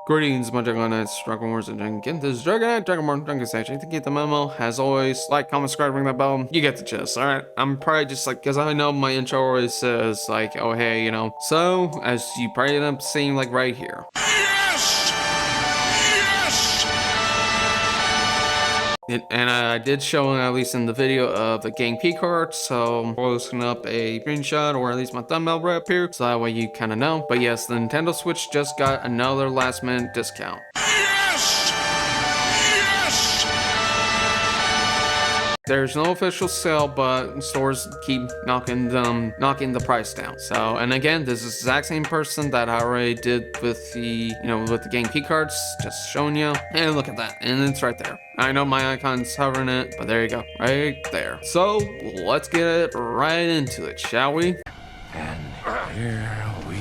Greetings, my Dragonborn, Dragonborn, and Dragon. This is Dragonborn, Dragon Station. To get the memo, as always, like, comment, subscribe, ring that bell. You get the gist, alright? I'm probably just like, because I know my intro always says, like, oh, hey, you know. So, as you probably end up seeing, like, right here. Yes! Yes! And I did show, at least in the video, of the game Kart, so I'm posting up a screenshot, or at least my thumbnail right up here, so that way you kind of know. But yes, the Nintendo Switch just got another last minute discount. Yes! Yes! There's no official sale, but stores keep knocking the price down. So, and again, this is the exact same person that I already did with the, with the game key cards, just showing you. And look at that, and it's right there. I know my icon's hovering it, but there you go, right there. So, let's get right into it, shall we? And here we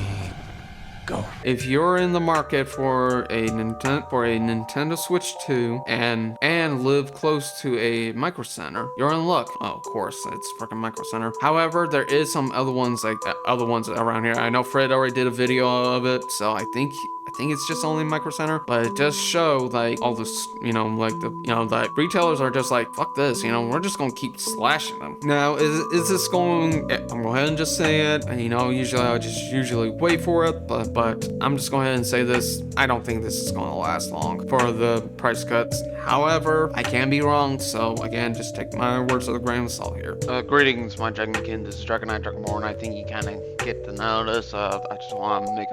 go. If you're in the market for a Nintendo Switch 2 and live close to a Micro Center, you're in luck. Oh, of course, it's freaking Micro Center. However, there is some other ones around here. I know Fred already did a video of it, so I think it's just only Micro Center, but it does show like all this, that retailers are just like, fuck this, we're just gonna keep slashing them. Now, is this going? I'm gonna go ahead and just say it. And, usually I usually wait for it, but I'm just going ahead and say this. I don't think this is gonna last long for the price cuts. However, I can be wrong, so again, just take my words with a grain of salt here. Greetings, my Dragonborn. This is Dragonborn. I think you kind of get to know this. I just want to make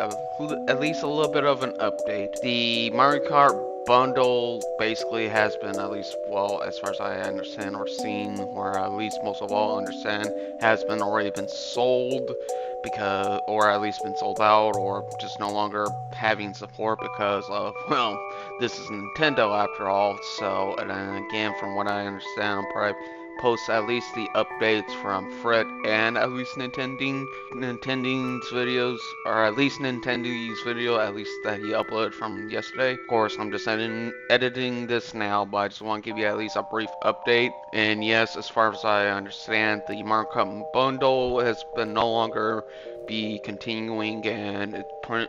at least a little bit of an update. The Mario Kart bundle basically has been, at least, well, as far as I understand or seen, or at least most of all understand, has been already been sold, because, or at least been sold out, or just no longer having support because of, well, this is Nintendo after all. So, and then again, from what I understand, I'll probably post at least the updates from Fred and at least NintenDeen's videos, or at least NintenDeen's video, at least that he uploaded from yesterday. Of course, I'm just editing this now, but I just want to give you at least a brief update. And yes, as far as I understand, the Mario Kart bundle has been no longer be continuing, and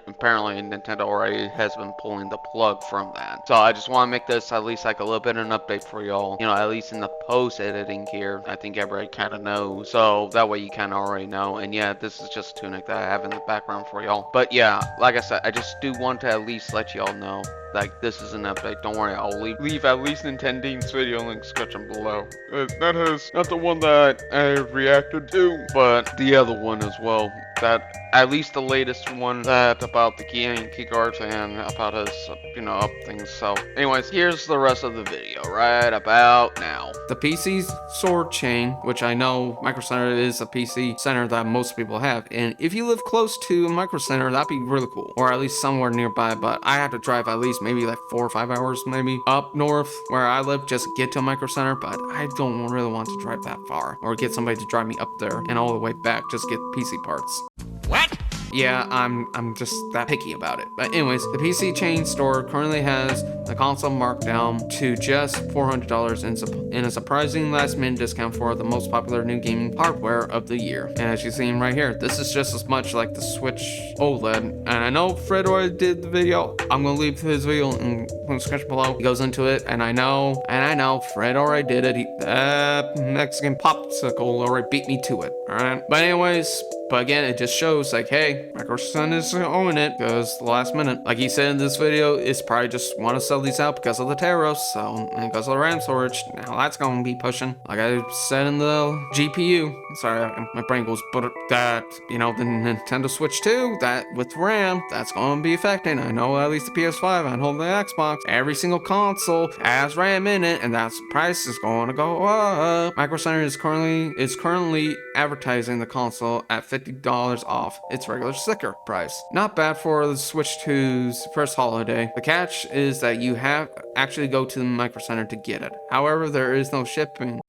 apparently Nintendo already has been pulling the plug from that. So I just want to make this at least like a little bit of an update for y'all, at least in the post editing here. I think everybody kind of knows, so that way you kind of already know. And yeah, this is just Tunic that I have in the background for y'all. But yeah, like I said, I just do want to at least let y'all know, like, this is an update. Don't worry, I'll leave at least NintenDeen's video link description below. That is not the one that I reacted to, but the other one as well. That, at least the latest one, that about the key cards and about his, up things. So, anyways, here's the rest of the video right about now. The PC sword chain, which I know Micro Center is a PC center that most people have, and if you live close to a Micro Center, that'd be really cool, or at least somewhere nearby. But I have to drive at least maybe like 4 or 5 hours, maybe up north where I live, just to get to a Micro Center. But I don't really want to drive that far, or get somebody to drive me up there and all the way back just get PC parts. What? Yeah, I'm just that picky about it. But anyways, the PC chain store currently has the console marked down to just $400 in a surprising last minute discount for the most popular new gaming hardware of the year. And as you've seen right here, this is just as much like the Switch OLED. And I know Fred already did the video. I'm gonna leave his video in the description below. He goes into it, and I know Fred already did it. That Mexican popsicle already beat me to it. Alright. But anyways, but again, it just shows like, hey, Micro Center is owning it because the last minute, like he said in this video, it's probably just want to sell these out because of the Teros, so, and because of the RAM storage. Now that's going to be pushing. Like I said in the GPU, sorry, my brain goes, but that, the Nintendo Switch 2, that with RAM, that's going to be affecting. I know at least the PS5 and home the Xbox, every single console has RAM in it, and that's price is going to go up. Micro Center is currently advertising the console at $50 off its regular sticker price. Not bad for the Switch 2's first holiday. The catch is that you have actually go to the Micro Center to get it. However, there is no shipping.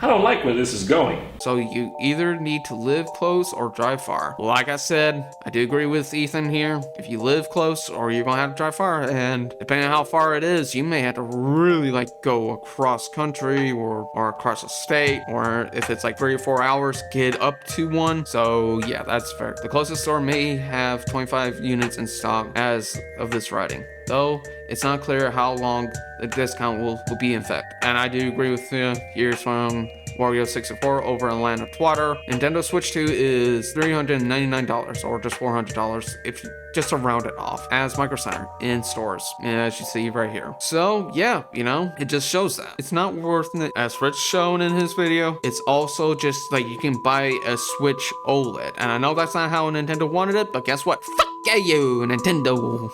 I don't like where this is going. So you either need to live close or drive far. Like I said, I do agree with Ethan here. If you live close, or you're gonna have to drive far, and depending on how far it is, you may have to really like go across country or across a state, or if it's like 3 or 4 hours, get up to one. So yeah, that's fair. The closest store may have 25 units in stock as of this writing, though it's not clear how long the discount will be in effect. And I do agree with you. Here's from Wario64 over in Land of Twatter. Nintendo Switch 2 is $399 or just $400 if you just to round it off as Micro Center in stores, as you see right here. So yeah, you know, it just shows that it's not worth it. As Rich shown in his video, it's also just like you can buy a Switch OLED, and I know that's not how Nintendo wanted it, but guess what? Fuck yeah, you Nintendo.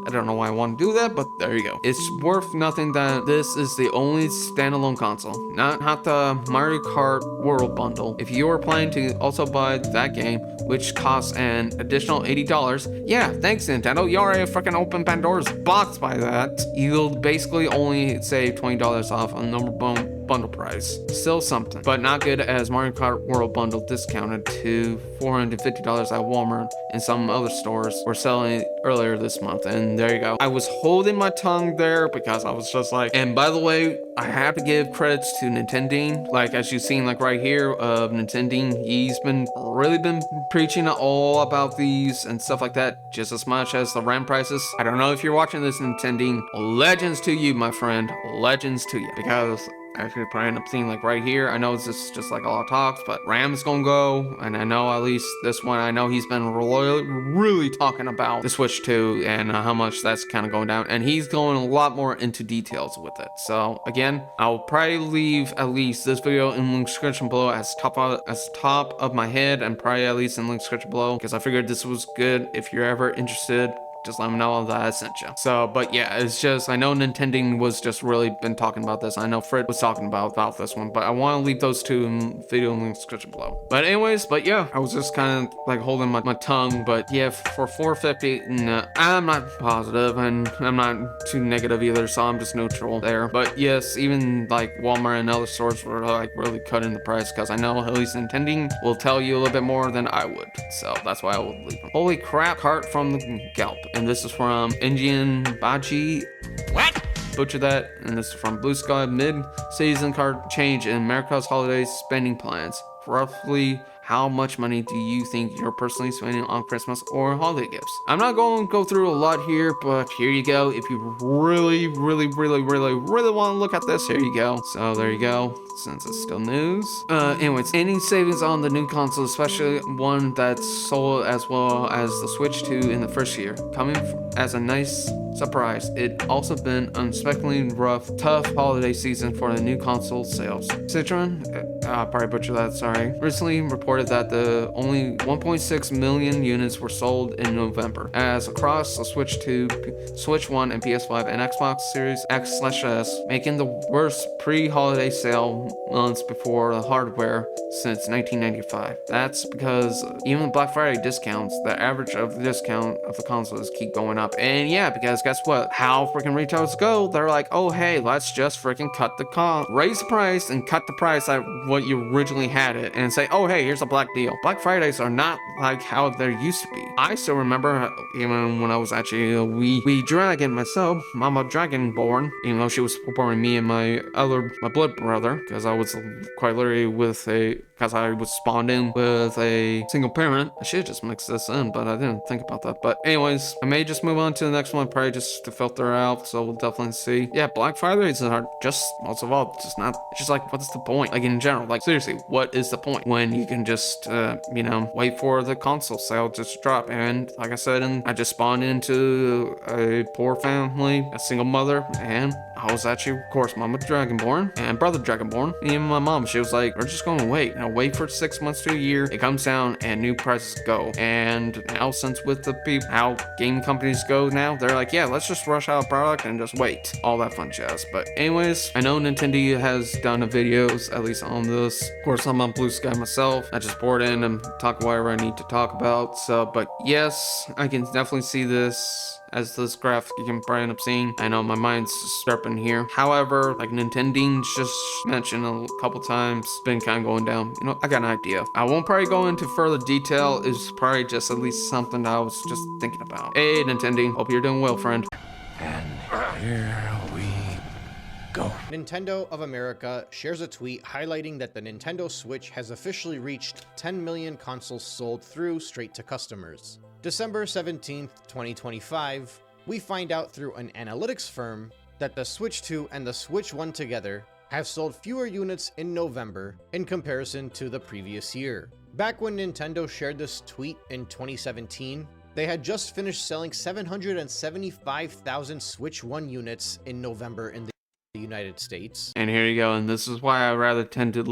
I don't know why I want to do that, but there you go. It's worth nothing that this is the only standalone console, not the Mario Kart World Bundle. If you are planning to also buy that game, which costs an additional $80, yeah, thanks Nintendo. You already freaking opened Pandora's box by that. You'll basically only save $20 off on number bundle price. Still something, but not good as Mario Kart World Bundle discounted to $450 at Walmart and some other stores were selling it earlier this month. And there you go. I was holding my tongue there because I was just like, and by the way, I have to give credits to NintenDeen. Like as you've seen like right here of NintenDeen, he's really been preaching all about these and stuff like that just as much as the RAM prices. I don't know if you're watching this NintenDeen, legends to you, my friend, legends to you, because as you probably end up seeing like right here, I know this is just like a lot of talks, but RAM's gonna go, and I know at least this one, I know he's been really talking about the Switch 2 and how much that's kind of going down, and he's going a lot more into details with it. So again, I'll probably leave at least this video in link description below as top of my head, and probably at least in link description below, because I figured this was good. If you're ever interested, just let me know that I sent you. So, but yeah, it's just, I know NintenDeen was just really been talking about this. I know Fred was talking about this one, but I want to leave those two in video in the description below. But anyways, but yeah, I was just kind of like holding my tongue, but yeah, for $450, no, I'm not positive, and I'm not too negative either, so I'm just neutral there. But yes, even like Walmart and other stores were like really cutting the price, because I know at least NintenDeen will tell you a little bit more than I would. So that's why I would leave them. Holy crap, Kart from the Galp. And this is from Indian Baji. What? Butcher that. And this is from Blue Sky. Mid-season card change in America's holiday spending plans. Roughly, how much money do you think you're personally spending on Christmas or holiday gifts? I'm not going to go through a lot here, but here you go. If you really want to look at this, here you go. So there you go, since it's still news. Anyways, any savings on the new console, especially one that's sold as well as the Switch 2 in the first year, coming as a nice surprise. It also been unexpectedly rough, tough holiday season for the new console sales. Citron, probably butcher that, sorry, recently reported that the only 1.6 million units were sold in November, as across the Switch 2, Switch 1, and PS5 and Xbox Series X/S, making the worst pre-holiday sale months before the hardware since 1995. That's because even Black Friday discounts, the average of the discount of the consoles keep going up. And yeah, because guess what? How freaking retailers go? They're like, oh hey, let's just freaking raise the price and cut the price at what you originally had it, and say, oh hey, here's a black deal. Black Fridays are not like how there used to be. I still remember even when I was actually a wee dragon myself, Mama Dragonborn, even though she was supporting me and my blood brother, because I was quite literally because I was spawned in with a single parent. I should just mix this in, but I didn't think about that. But anyways, I may just move on to the next one, probably just to filter out, so we'll definitely see. Yeah, Black Fridays are just, most of all, just not, it's just like, what's the point? Like in general, like seriously, what is the point when you can just, wait for the console sale just to drop? And like I said, I just spawned into a poor family, a single mother, and I was actually, of course, Mama Dragonborn and Brother Dragonborn. And even my mom, she was like, we're just going to wait. Wait for 6 months to a year. It comes down and new prices go. And now, since with the people, how game companies go now, they're like, yeah, let's just rush out a product and just wait. All that fun jazz. But anyways, I know Nintendo has done videos, at least on this. Of course, I'm on Blue Sky myself. I just board in and talk whatever I need to talk about. So, but yes, I can definitely see this as this graphic you can probably end up seeing. I know my mind's sharpened here. However, like NintenDeen's just mentioned a couple times, been kind of going down. You know, I got an idea. I won't probably go into further detail. It's probably just at least something that I was just thinking about. Hey, NintenDeen, hope you're doing well, friend. And here we go. Nintendo of America shares a tweet highlighting that the Nintendo Switch has officially reached 10 million consoles sold through straight to customers. December 17th, 2025, we find out through an analytics firm that the Switch 2 and the Switch 1 together have sold fewer units in November in comparison to the previous year. Back when Nintendo shared this tweet in 2017, they had just finished selling 775,000 Switch 1 units in November in the United States. And here you go, and this is why I rather tend to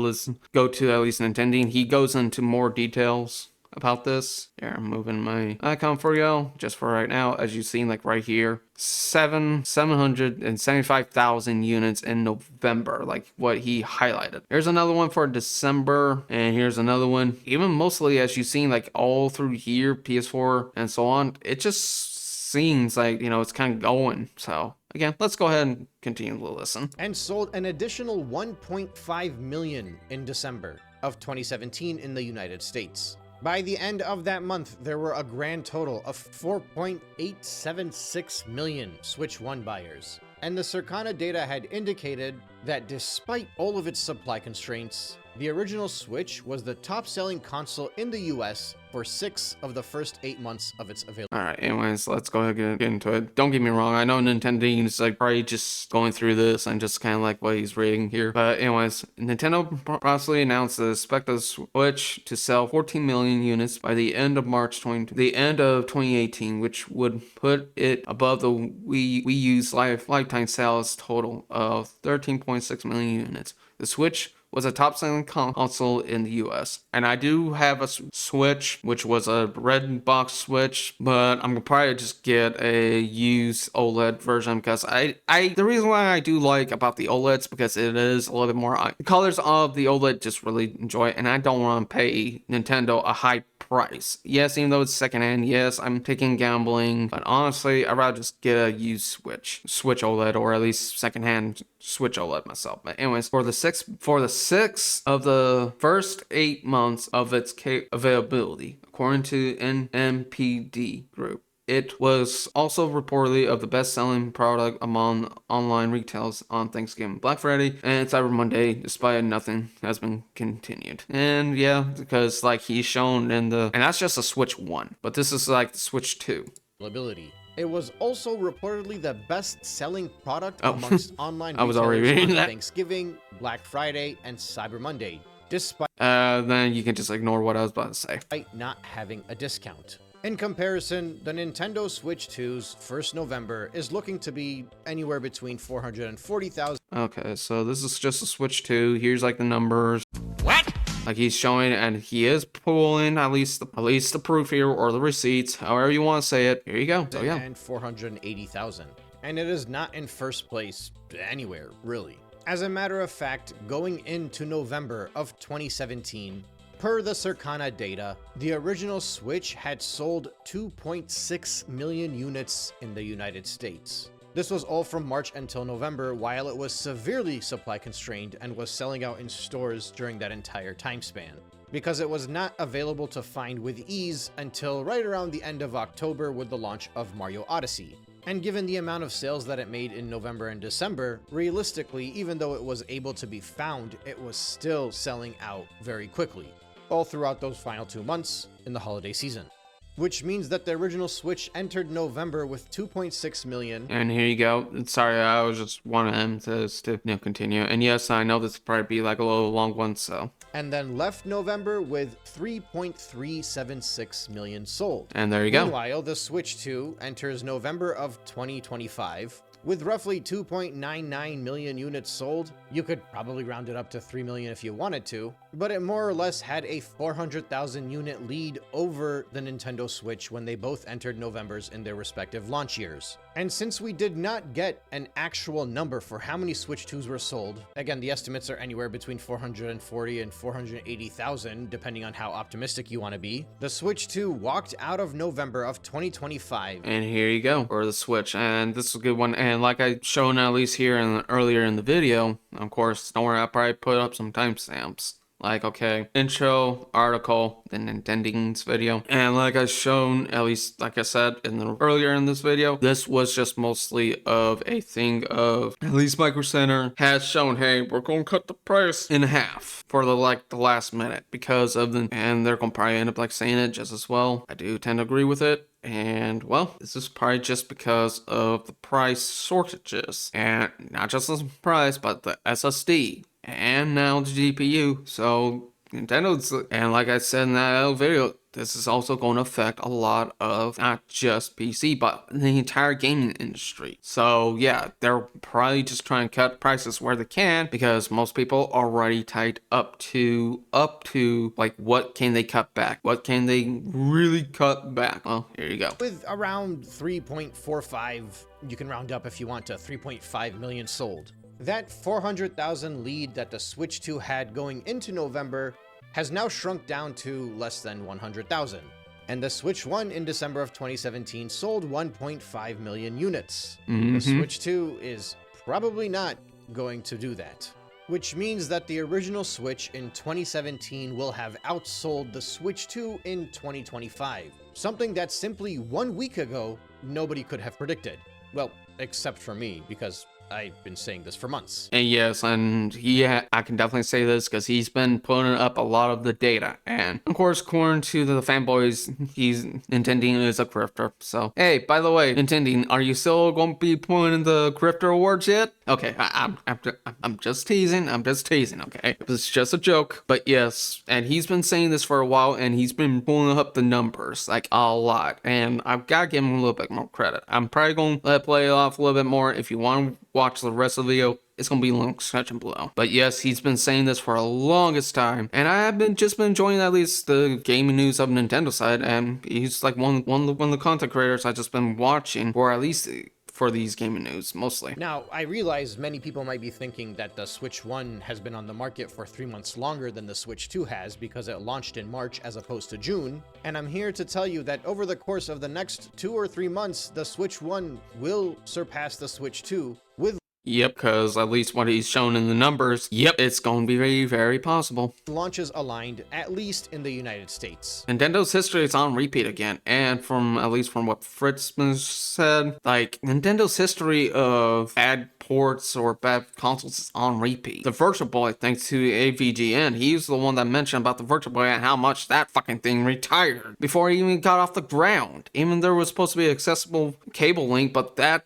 go to at least NintenDeen. He goes into more details about this. Here, I'm moving my icon for you, just for right now. As you've seen, like right here, 775,000 units in November, like what he highlighted. Here's another one for December, and here's another one. Even mostly, as you've seen, like all through here, PS4 and so on, it just seems like, you know, it's kind of going. So again, let's go ahead and continue to listen. And sold an additional 1.5 million in December of 2017 in the United States. By the end of that month, there were a grand total of 4.876 million Switch 1 buyers. And the Circana data had indicated that despite all of its supply constraints, the original Switch was the top-selling console in the US for 6 of the first 8 months of its availability. All right, anyways, let's go ahead and get into it. Don't get me wrong, I know NintenDeen is like probably just going through this and just kind of like what he's reading here. But anyways, Nintendo possibly announced that expect the Switch to sell 14 million units by the end of the end of 2018, which would put it above the Wii U's lifetime sales total of 13.6 million units. The Switch was a top-selling console in the US. And I do have a Switch, which was a red box Switch, but I'm gonna probably just get a used OLED version because the reason why I do like about the OLEDs because it is a little bit more, the colors of the OLED just really enjoy it, and I don't want to pay Nintendo a high price. Yes, even though it's secondhand, yes, I'm taking gambling, but honestly, I'd rather just get a used Switch OLED, or at least secondhand Switch OLED myself. But anyways, for the six of the first 8 months of its availability, according to NMPD Group, it was also reportedly of the best-selling product among online retailers on Thanksgiving, Black Friday, and Cyber Monday, despite nothing has been continued. And yeah, because like he's shown and that's just a Switch 1, but this is like the Switch 2. It was also reportedly the best-selling product amongst online I was already retailers reading on that. Thanksgiving, Black Friday, and Cyber Monday, despite Then you can just ignore what I was about to say. not having a discount. In comparison, the Nintendo Switch 2's first November is looking to be anywhere between 440,000 Okay, so this is just a Switch 2. Here's like the numbers. What? Like he's showing, and he is pulling at least the proof here, or the receipts, however you want to say it. Here you go. So yeah. and 480,000. And it is not in first place anywhere, really. As a matter of fact, going into November of 2017, per the Circana data, the original Switch had sold 2.6 million units in the United States. This was all from March until November, while it was severely supply constrained and was selling out in stores during that entire time span, because it was not available to find with ease until right around the end of October with the launch of Mario Odyssey. And given the amount of sales that it made in November and December, realistically, even though it was able to be found, it was still selling out very quickly, all throughout those final 2 months in the holiday season. Which means that the original Switch entered November with 2.6 million. And here you go. Sorry, I was just wanting him to continue. And yes, I know this will probably be like a little long one, so. And then left November with 3.376 million sold. And there you go. Meanwhile, the Switch 2 enters November of 2025 With roughly 2.99 million units sold, you could probably round it up to 3 million if you wanted to, but it more or less had a 400,000 unit lead over the Nintendo Switch when they both entered Novembers in their respective launch years. And since we did not get an actual number for how many Switch 2s were sold, again, the estimates are anywhere between 440 and 480,000, depending on how optimistic you want to be, the Switch 2 walked out of November of 2025. And here you go for the Switch, and this is a good one. And like I shown at least here earlier in the video, of course, don't worry, I probably put up some timestamps. Like, okay, intro, article, then NintenDeen's video. And like I shown, at least like I said earlier in this video, this was just mostly of a thing of, at least Micro Center has shown, hey, we're going to cut the price in half for the last minute because of and they're going to probably end up like saying it just as well. I do tend to agree with it. And well, this is probably just because of the price shortages, and not just the price, but the SSD and now the GPU. So Nintendo's, and like I said in that video, this is also going to affect a lot of not just PC, but the entire gaming industry. So yeah, they're probably just trying to cut prices where they can because most people are already tied up to like, what can they cut back? What can they really cut back? Well, here you go. With around 3.45, you can round up if you want to 3.5 million sold. That 400,000 lead that the Switch 2 had going into November has now shrunk down to less than 100,000. And the Switch 1 in December of 2017 sold 1.5 million units. The Switch 2 is probably not going to do that, which means that the original Switch in 2017 will have outsold the Switch 2 in 2025. Something that simply 1 week ago, nobody could have predicted. Well, except for me, because I've been saying this for months. And yes, and yeah, I can definitely say this because he's been putting up a lot of the data. And of course, according to the fanboys, NintenDeen is a grifter. So hey, by the way, NintenDeen, are you still going to be pulling in the grifter awards yet? Okay, I'm just teasing. I'm just teasing. Okay, it's just a joke. But yes, and he's been saying this for a while, and he's been pulling up the numbers like a lot. And I've got to give him a little bit more credit. I'm probably going to let it play off a little bit more. If you want to watch the rest of the video, it's gonna be linked section below. But yes, he's been saying this for the longest time, and I have been enjoying at least the gaming news of Nintendo side, and he's like one of the content creators I just been watching, or at least for these gaming news mostly. Now, I realize many people might be thinking that the Switch 1 has been on the market for 3 months longer than the Switch 2 has because it launched in March as opposed to June, and I'm here to tell you that over the course of the next 2 or 3 months, the Switch 1 will surpass the Switch 2 with Yep, because at least what he's shown in the numbers, yep, it's going to be very, very possible. Launches aligned, at least in the United States. Nintendo's history is on repeat again, and at least from what Fritzman said, like, Nintendo's history of bad ports or bad consoles is on repeat. The Virtual Boy, thanks to AVGN, he's the one that mentioned about the Virtual Boy and how much that fucking thing retired before it even got off the ground. Even there was supposed to be accessible cable link, but that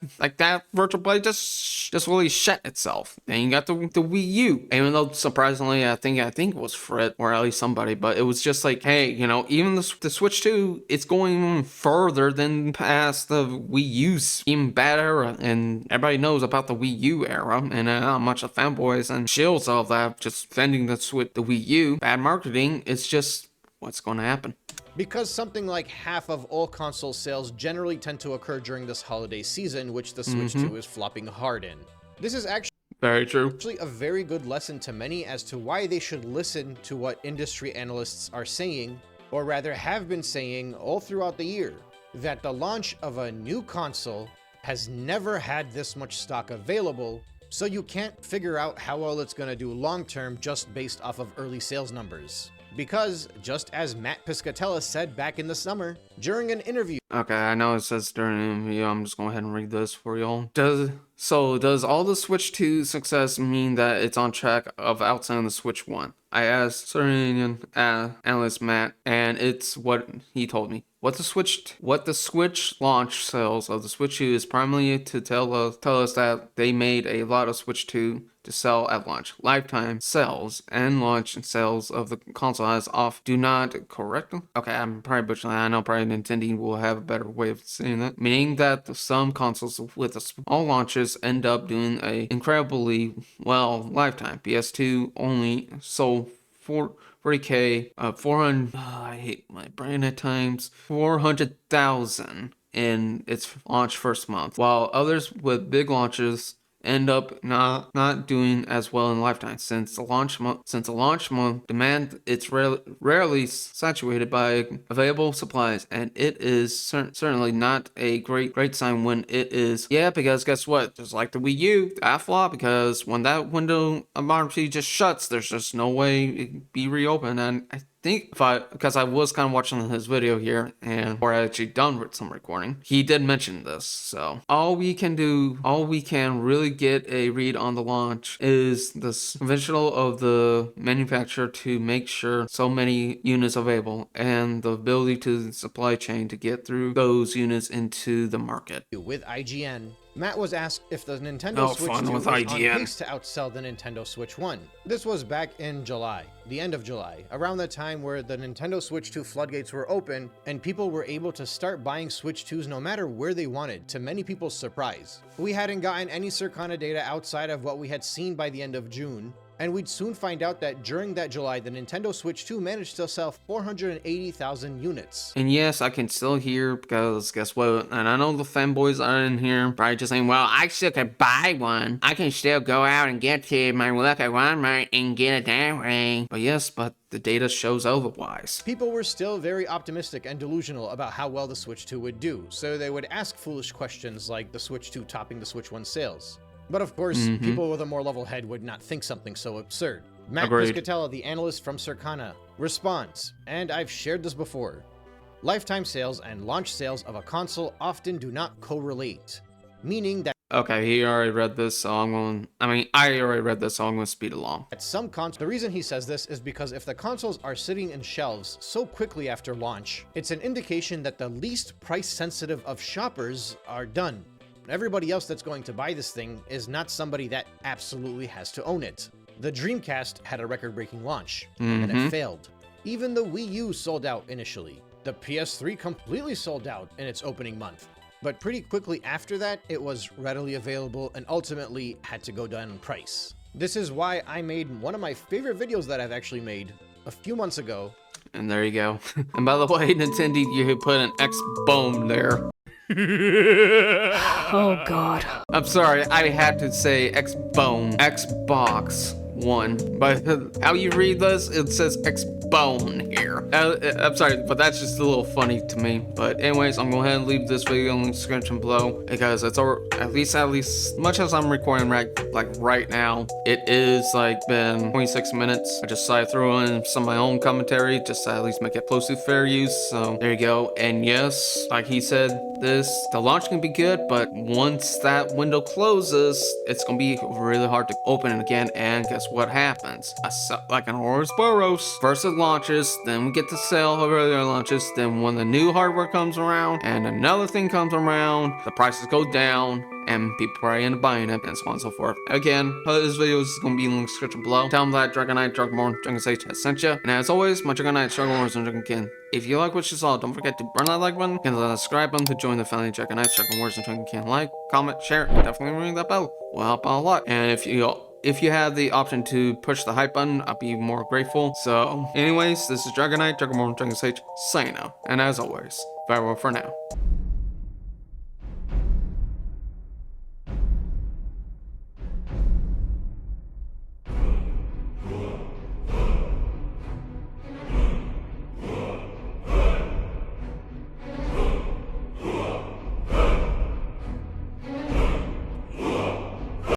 Virtual Boy just really shut itself. Then you got the Wii U. Even though surprisingly, I think it was Frit or at least somebody, but it was just like, hey, you know, even the Switch 2, it's going even further than past the Wii U's even bad era, and everybody knows about the Wii U era, and how much of fanboys and shills of that just defending the Wii U. Bad marketing, it's just what's going to happen. Because something like half of all console sales generally tend to occur during this holiday season, which the Switch 2 is flopping hard in. This is actually very true. Actually a very good lesson to many as to why they should listen to what industry analysts are saying, or rather have been saying all throughout the year, that the launch of a new console has never had this much stock available, so you can't figure out how well it's going to do long term just based off of early sales numbers. Because, just as Matt Piscatella said back in the summer, during an interview... Okay, I know it says during an interview, I'm just going ahead and read this for y'all. Does all the Switch 2 success mean that it's on track of outselling the Switch 1? I asked Certain analyst Matt, and it's what he told me. What the Switch launch sales of the Switch 2 is primarily to tell us that they made a lot of Switch 2 to sell at launch. Lifetime sales and launch sales of the console as off do not correct. Okay, I'm probably butchering that. I know probably NintenDeen will have a better way of saying that. Meaning that some consoles with the small launches end up doing a incredibly well lifetime. PS2 only sold 40K, 400, I hate my brain at times, 400,000 in its launch first month, while others with big launches end up not doing as well in lifetime. Since the launch month demand, it's rarely saturated by available supplies, and it is certainly not a great sign when it is. Yeah, because guess what? Just like the Wii U, that flop, because when that window of opportunity just shuts, there's just no way it can be reopened. And I think because I was kind of watching his video here, and or I actually done with some recording, he did mention this. So all we can really get a read on the launch is the conventional of the manufacturer to make sure so many units available, and the ability to the supply chain to get through those units into the market. With IGN, Matt was asked if the Nintendo Switch 2 was on pace to outsell the Nintendo Switch 1. This was back in July, the end of July, around the time where the Nintendo Switch 2 floodgates were open and people were able to start buying Switch 2s no matter where they wanted, to many people's surprise. We hadn't gotten any Circana data outside of what we had seen by the end of June, and we'd soon find out that during that July, the Nintendo Switch 2 managed to sell 480,000 units. And yes, I can still hear, because guess what? And I know the fanboys are in here probably just saying, well, I still could buy one. I can still go out and get to my local Walmart and get it that way. But yes, but the data shows otherwise. People were still very optimistic and delusional about how well the Switch 2 would do, so they would ask foolish questions like the Switch 2 topping the Switch 1 sales. But of course, people with a more level head would not think something so absurd. Matt Piscatella, the analyst from Circana, responds, and I've shared this before, lifetime sales and launch sales of a console often do not correlate, meaning that okay, he already read this, so I already read this, so I'm gonna speed along. At some consoles, the reason he says this is because if the consoles are sitting in shelves so quickly after launch, it's an indication that the least price sensitive of shoppers are done. Everybody else that's going to buy this thing is not somebody that absolutely has to own it. The Dreamcast had a record-breaking launch, and it failed. Even the Wii U sold out initially. The PS3 completely sold out in its opening month. But pretty quickly after that, it was readily available and ultimately had to go down in price. This is why I made one of my favorite videos that I've actually made a few months ago. And there you go. And by the way, Nintendo, you put an X-Bone there. Oh god. I'm sorry, I had to say X-Bone. Xbox One. But how you read this, it says X-Bone here. I'm sorry, but that's just a little funny to me. But anyways, I'm going to go ahead and leave this video in the description below, because it's at least much as I'm recording right now, it is been 26 minutes. I just decided to throw in some of my own commentary just to at least make it close to fair use. So there you go. And yes, like he said, the launch can be good, but once that window closes, it's gonna be really hard to open it again. And guess what happens? Like an Ouroboros, first it launches, then we get the sale of earlier launches, then when the new hardware comes around and another thing comes around, the prices go down and people probably end up buying it, and so on and so forth. Again, this video is going to be in the description below. Tell them that Dragonite, Dragonborn, Dragon Sage has sent you. And as always, my Dragonite, Dragonborn, and Dragonkin. If you like what you saw, don't forget to burn that like button and the subscribe button to join the family of Dragonite, Dragonborn, and Dragonkin. Like, comment, share, and definitely ring that bell. Will help out a lot. And if you have the option to push the hype button, I'll be more grateful. So anyways, this is Dragonite, Dragonborn, Dragon Sage, signing out. And as always, farewell for now.